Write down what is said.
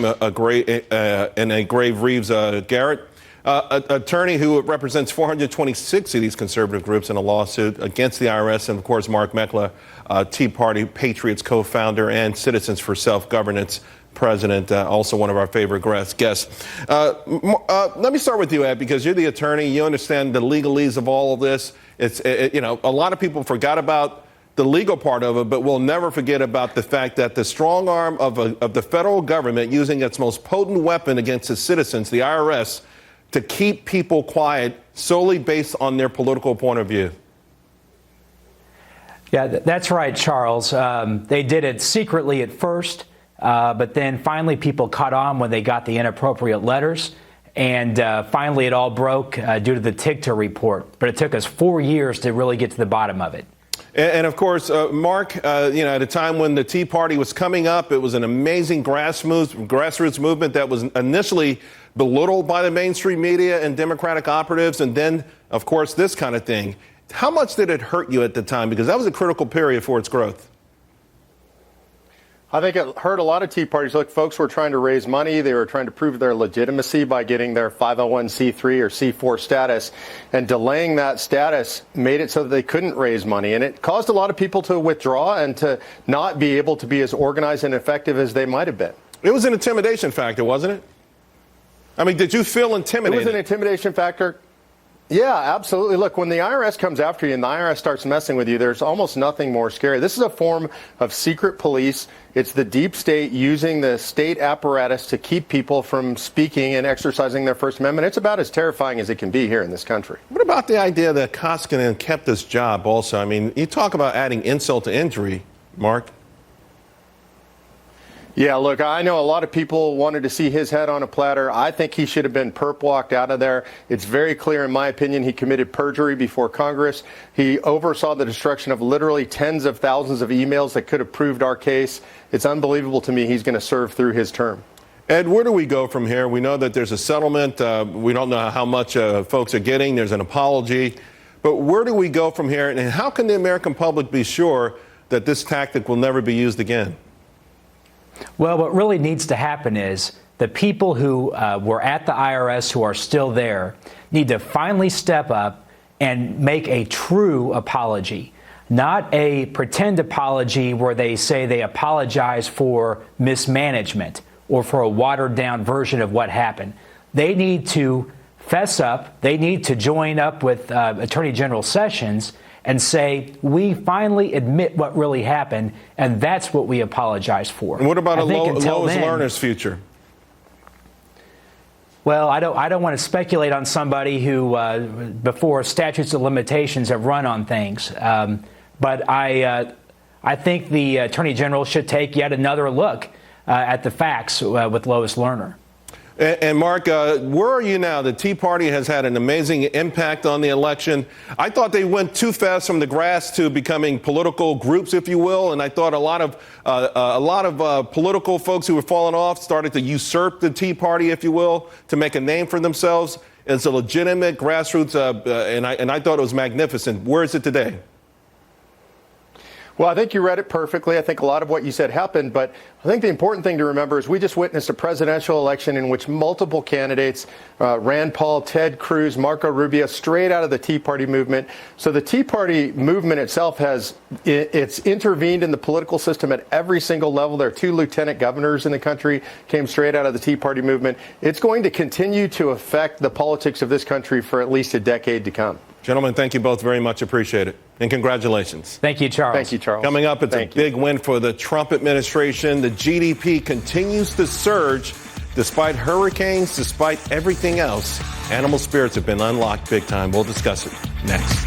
a grave Reeves Garrett, attorney who represents 426 of these conservative groups in a lawsuit against the IRS, and of course Mark Meckler, Tea Party Patriots co-founder and Citizens for Self-Governance president, also one of our favorite guests. Let me start with you, Ed, because you're the attorney. You understand the legalese of all of this. A lot of people forgot about the legal part of it, but we'll never forget about the fact that the strong arm of the federal government using its most potent weapon against its citizens, the IRS, to keep people quiet solely based on their political point of view. Yeah, that's right, Charles. They did it secretly at first, but then finally people caught on when they got the inappropriate letters. And finally it all broke due to the Tigter report. But it took us 4 years to really get to the bottom of it. And of course, Mark, at a time when the Tea Party was coming up, it was an amazing grassroots movement that was initially belittled by the mainstream media and Democratic operatives. And then, of course, this kind of thing. How much did it hurt you at the time? Because that was a critical period for its growth. I think it hurt a lot of Tea Parties. Look, folks were trying to raise money. They were trying to prove their legitimacy by getting their 501c3 or C4 status. And delaying that status made it so that they couldn't raise money. And it caused a lot of people to withdraw and to not be able to be as organized and effective as they might have been. It was an intimidation factor, wasn't it? I mean, did you feel intimidated? It was an intimidation factor. Yeah, absolutely. Look, when the IRS comes after you and the IRS starts messing with you, there's almost nothing more scary. This is a form of secret police. It's the deep state using the state apparatus to keep people from speaking and exercising their First Amendment. It's about as terrifying as it can be here in this country. What about the idea that Koskinen kept this job also? I mean, you talk about adding insult to injury, Mark. Yeah, look, I know a lot of people wanted to see his head on a platter. I think he should have been perp walked out of there. It's very clear, in my opinion, he committed perjury before Congress. He oversaw the destruction of literally tens of thousands of emails that could have proved our case. It's unbelievable to me he's going to serve through his term. Ed, where do we go from here? We know that there's a settlement. We don't know how much folks are getting. There's an apology. But where do we go from here? And how can the American public be sure that this tactic will never be used again? Well, what really needs to happen is the people who were at the IRS who are still there need to finally step up and make a true apology, not a pretend apology where they say they apologize for mismanagement or for a watered-down version of what happened. They need to fess up. They need to join up with Attorney General Sessions and say, we finally admit what really happened, and that's what we apologize for. And what about Lois Lerner's future? Well, I don't want to speculate on somebody who, before statutes of limitations have run on things. But I think the Attorney General should take yet another look at the facts with Lois Lerner. And Mark, where are you now? The Tea Party has had an amazing impact on the election. I thought they went too fast from the grass to becoming political groups, if you will. And I thought a lot of political folks who were falling off started to usurp the Tea Party, if you will, to make a name for themselves. It's a legitimate grassroots, and I thought it was magnificent. Where is it today? Well, I think you read it perfectly. I think a lot of what you said happened, but I think the important thing to remember is we just witnessed a presidential election in which multiple candidates, Rand Paul, Ted Cruz, Marco Rubio, straight out of the Tea Party movement. So the Tea Party movement itself it's intervened in the political system at every single level. There are 2 lieutenant governors in the country came straight out of the Tea Party movement. It's going to continue to affect the politics of this country for at least a decade to come. Gentlemen, thank you both very much. Appreciate it. And congratulations. Thank you, Charles. Thank you, Charles. Coming up, it's a big win for the Trump administration. The GDP continues to surge despite hurricanes, despite everything else. Animal spirits have been unlocked big time. We'll discuss it next.